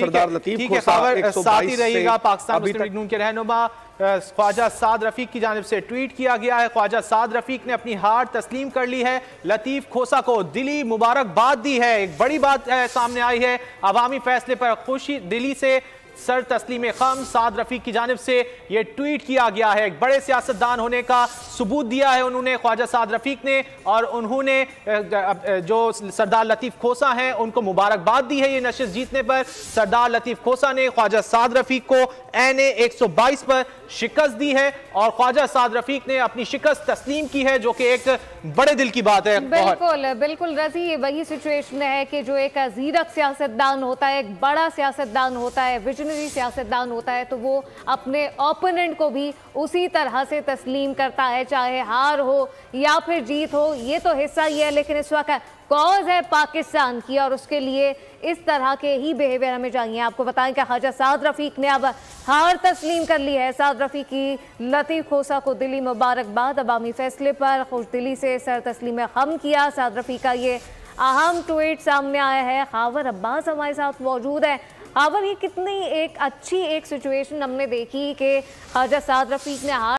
सरदार लतीफ खोसा 122 साथ ही रहिएगा। पाकिस्तान अभी मुस्लिम लीग तक नून के रहनुमा ख्वाजा साद रफीक की जानिब से ट्वीट किया गया है। ख्वाजा साद रफीक ने अपनी हार तस्लीम कर ली है, लतीफ खोसा को दिली मुबारकबाद दी है। एक बड़ी बात सामने आई है, अवामी फैसले पर खुशी दिली से सर तस्लीम खम साद रफीक की जानिब से यह ट्वीट किया गया है। एक बड़े सियासतदान होने का सबूत दिया है उन्होंने, ख्वाजा साद रफीक ने, और उन्होंने जो सरदार लतीफ खोसा हैं उनको मुबारकबाद दी है ये नशिस्त जीतने पर। सरदार लतीफ खोसा ने ख्वाजा साद रफीक को NA 122 पर शिकस्त दी है और ख्वाजा साद रफीक ने अपनी शिकस्त तस्लीम की है, जो कि एक बड़े दिल की बात है। बिल्कुल बिल्कुल रजी, ये वही सिचुएशन है कि जो एक जीरक सियासतदान होता है, एक बड़ा सियासतदान होता है, विजनरी सियासतदान होता है, तो वो अपने ओपोनेंट को भी उसी तरह से तस्लीम करता है, चाहे हार हो या फिर जीत हो। ये तो हिस्सा ही है, लेकिन इस वक्त कॉज है पाकिस्तान की और उसके लिए इस तरह के ही बिहेवियर हमें चाहिए। आपको बताएं कि ख्वाजा साद रफीक ने अब हार तस्लीम कर ली है। साद रफीक की लतीफ खोसा को दिली मुबारकबाद, अवामी फैसले पर खुश दिली से सर तस्लीम खम किया। साद रफीक का ये अहम ट्वीट सामने आया है। खावर अब्बास हमारे साथ मौजूद है। खावर, ये कितनी एक अच्छी एक सिचुएशन हमने देखी कि ख्वाजा साद रफीक ने हार